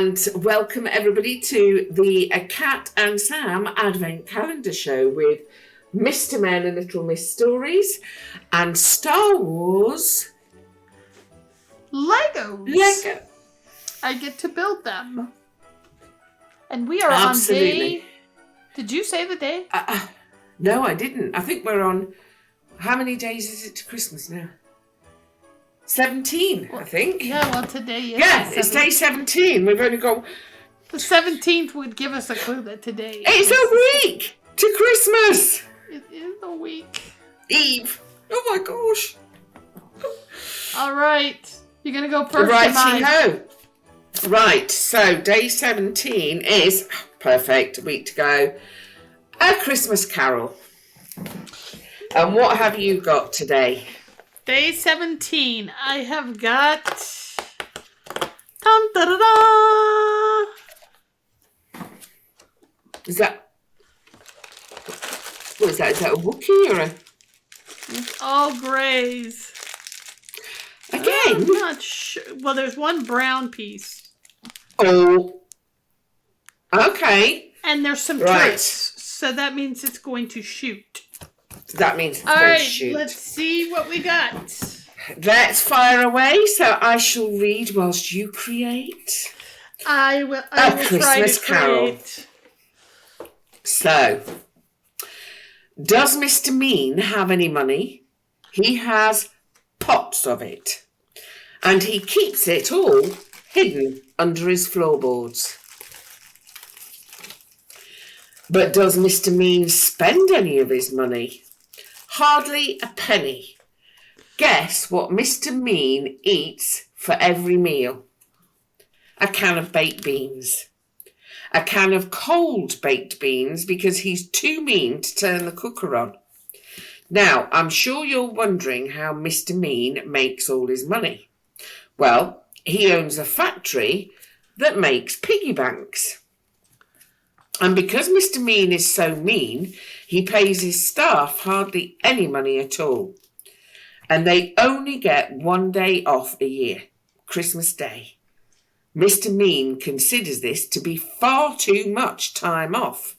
and welcome everybody to the Cat and Sam Advent Calendar Show with Mr. Men and Little Miss Stories and Star Wars Legos. I get to build them. And we are on day... Did you say the day? No, I didn't. I think we're on... How many days is it to Christmas now? 17, I think. Yeah, well, today is... Yeah, it's day 17. We've only got... The 17th would give us a clue that today... It's a week to Christmas! It is a week. Eve. Oh my gosh. All right. You're going to go first. Righty-ho. Right, so day 17 is... Perfect, a week to go. A Christmas Carol. And what have you got today? Day 17. I have got... Dun, da, da, da. Is that... What is that? Is that a Wookiee or a... It's all greys. Again? I'm not sure. Well, there's one brown piece. Oh. Okay. And there's some turrets. So that means it's going to shoot. That means it's all going right, to shoot. Let's see what we got. Let's fire away. So I shall read whilst you create. I will Christmas try to Carol. create. So, does Mr. Mean have any money? He has pots of it. And he keeps it all hidden under his floorboards. But does Mr. Mean spend any of his money? Hardly a penny. Guess what Mr. Mean eats for every meal? A can of baked beans. A can of cold baked beans because he's too mean to turn the cooker on. Now, I'm sure you're wondering how Mr. Mean makes all his money. Well, he owns a factory that makes piggy banks. And because Mr. Mean is so mean, he pays his staff hardly any money at all. And they only get one day off a year, Christmas Day. Mr. Mean considers this to be far too much time off.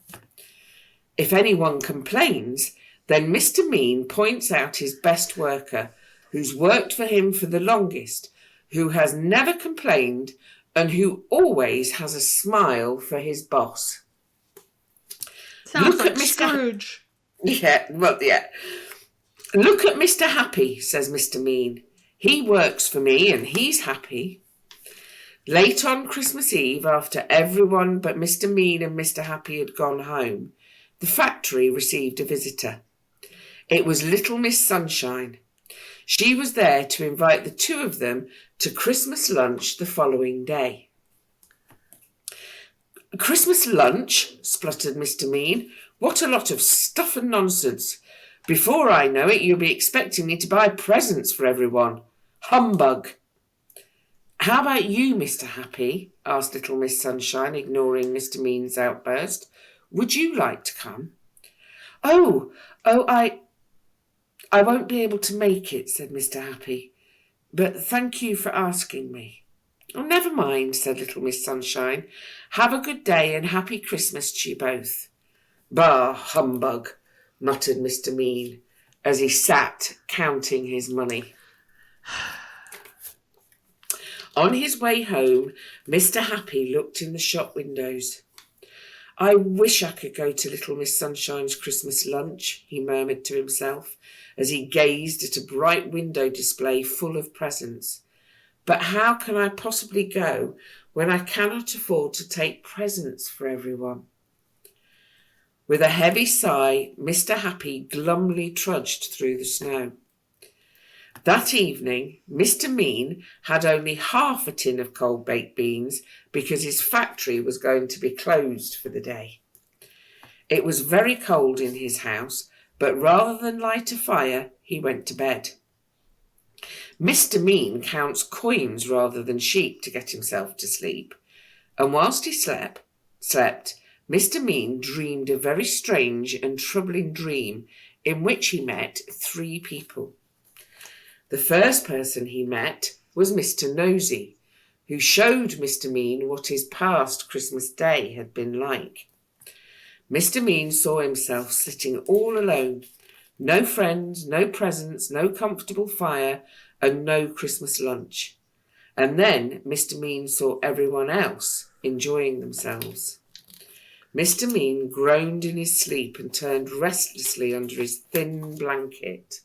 If anyone complains, then Mr. Mean points out his best worker, who's worked for him for the longest, who has never complained, and who always has a smile for his boss. Sounds like Scrooge. Yeah. Look at Mr. Happy, says Mr. Mean. He works for me and he's happy. Late on Christmas Eve, after everyone but Mr. Mean and Mr. Happy had gone home, the factory received a visitor. It was Little Miss Sunshine. She was there to invite the two of them to Christmas lunch the following day. Christmas lunch, spluttered Mr. Mean. What a lot of stuff and nonsense. Before I know it, you'll be expecting me to buy presents for everyone. Humbug. How about you, Mr. Happy? Asked Little Miss Sunshine, ignoring Mr. Mean's outburst. Would you like to come? Oh, I won't be able to make it, said Mr. Happy. But thank you for asking me. Oh, never mind, said Little Miss Sunshine. Have a good day and happy Christmas to you both. Bah, humbug, muttered Mr. Mean, as he sat counting his money. On his way home, Mr. Happy looked in the shop windows. I wish I could go to Little Miss Sunshine's Christmas lunch, he murmured to himself, as he gazed at a bright window display full of presents. But how can I possibly go when I cannot afford to take presents for everyone? With a heavy sigh, Mr. Happy glumly trudged through the snow. That evening, Mr. Mean had only half a tin of cold baked beans because his factory was going to be closed for the day. It was very cold in his house, but rather than light a fire, he went to bed. Mr. Mean counts coins rather than sheep to get himself to sleep, and whilst he slept, Mr. Mean dreamed a very strange and troubling dream in which he met 3 people. The first person he met was Mr. Nosy, who showed Mr. Mean what his past Christmas Day had been like. Mr. Mean saw himself sitting all alone, no friends, no presents, no comfortable fire, and no Christmas lunch. And then Mr. Mean saw everyone else enjoying themselves. Mr. Mean groaned in his sleep and turned restlessly under his thin blanket.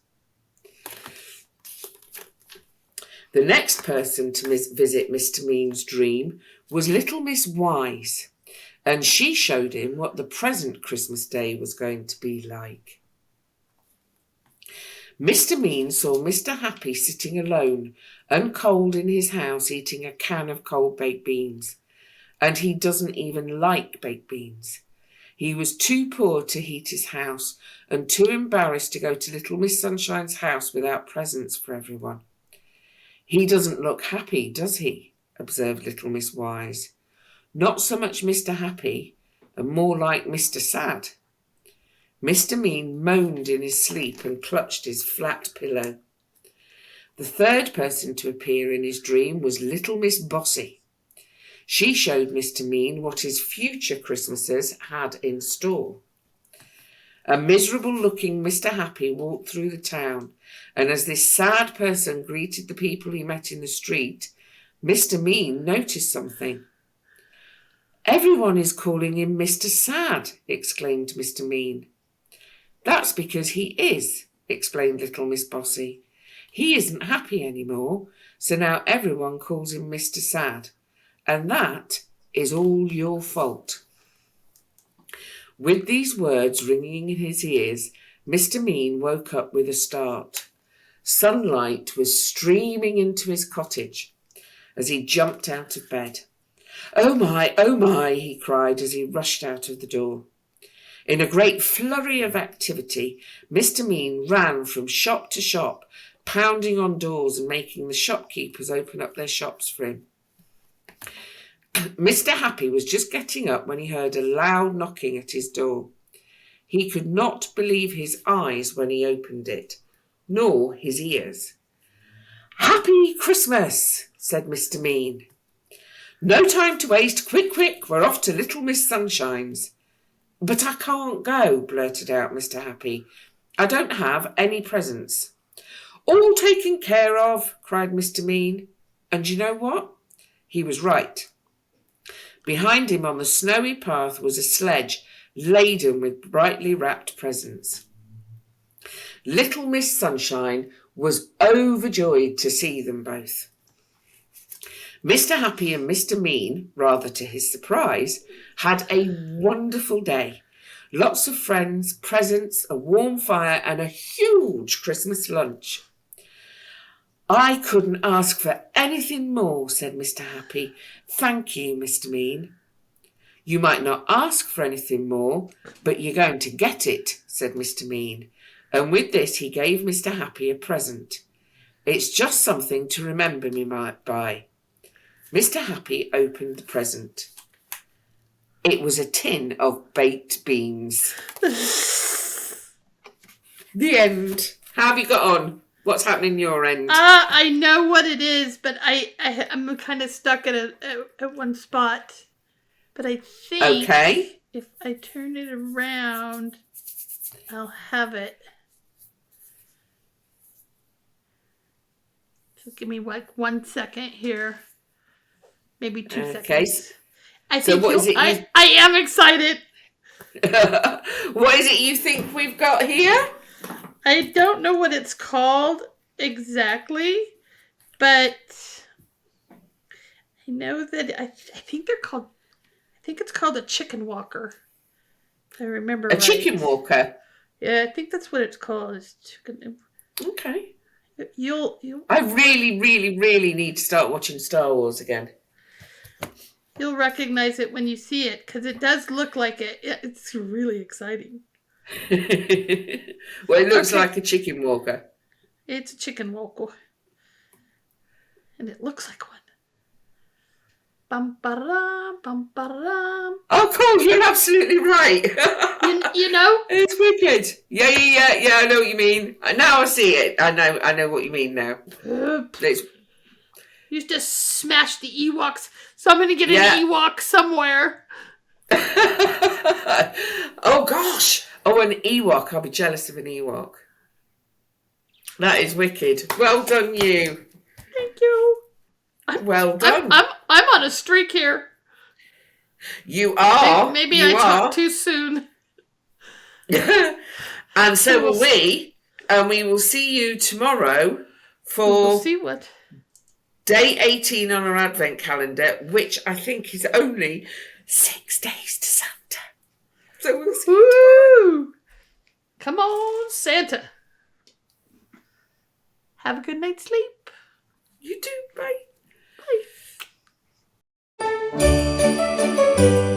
The next person to visit Mr. Mean's dream was little Miss Wise, and she showed him what the present Christmas Day was going to be like. Mr. Mean saw Mr. Happy sitting alone and cold in his house eating a can of cold baked beans, and he doesn't even like baked beans. He was too poor to heat his house and too embarrassed to go to little Miss Sunshine's house without presents for everyone. He doesn't look happy, does he? Observed little Miss Wise. Not so much Mr. Happy, and more like Mr. Sad. Mr. Mean moaned in his sleep and clutched his flat pillow. The third person to appear in his dream was little Miss Bossy. She showed Mr. Mean what his future Christmases had in store. A miserable-looking Mr. Happy walked through the town, and as this sad person greeted the people he met in the street, Mr. Mean noticed something. "Everyone is calling him Mr. Sad," exclaimed Mr. Mean. "That's because he is," explained little Miss Bossy. "He isn't happy anymore, so now everyone calls him Mr. Sad. And that is all your fault." With these words ringing in his ears, Mr. Mean woke up with a start. Sunlight was streaming into his cottage as he jumped out of bed. Oh my, he cried as he rushed out of the door. In a great flurry of activity, Mr. Mean ran from shop to shop, pounding on doors and making the shopkeepers open up their shops for him. Mr. Happy was just getting up when he heard a loud knocking at his door. He could not believe his eyes when he opened it, nor his ears. "Happy Christmas," said Mr. Mean. "No time to waste. Quick, we're off to little Miss Sunshine's." "But I can't go," blurted out Mr. Happy. "I don't have any presents." "All taken care of," cried Mr. Mean. And you know what? He was right. Behind him on the snowy path was a sledge laden with brightly wrapped presents. Little Miss Sunshine was overjoyed to see them both. Mr. Happy and Mr. Mean, rather to his surprise, had a wonderful day. Lots of friends, presents, a warm fire, and a huge Christmas lunch. "I couldn't ask for anything more," said Mr. Happy. "Thank you, Mr. Mean." "You might not ask for anything more, but you're going to get it," said Mr. Mean. And with this he gave Mr. Happy a present. "It's just something to remember me by." Mr. Happy opened the present. It was a tin of baked beans. The end. How have you got on? What's happening your end? I know what it is, but I'm kind of stuck at one spot. But I think if I turn it around, I'll have it. So give me like 1 second here. Maybe 2 seconds. I think so what is it? I am excited. What is it you think we've got here? I don't know what it's called exactly, but I know that I think they're called. I think it's called a chicken walker. If I remember right. A chicken walker. Yeah, I think that's what it's called. It's chicken. Okay. You'll. I really need to start watching Star Wars again. You'll recognize it when you see it because it does look like it. It's really exciting. Well, it looks like a chicken walker. It's a chicken walker. And it looks like one. Bum ba bum ba. Oh, cool! You're absolutely right. you know, it's wicked. Yeah. I know what you mean. Now I see it. I know what you mean now. used to smash the Ewoks. So I'm going to get an Ewok somewhere. Oh, gosh. Oh, an Ewok. I'll be jealous of an Ewok. That is wicked. Well done, you. Thank you. Well done. I'm on a streak here. You are. Maybe I talked too soon. And so will we. And we will see you tomorrow for we'll see what day 18 on our advent calendar, which I think is only 6 days to Santa. So we'll see you tomorrow. Come on, Santa. Have a good night's sleep. You too. Bye. Bye.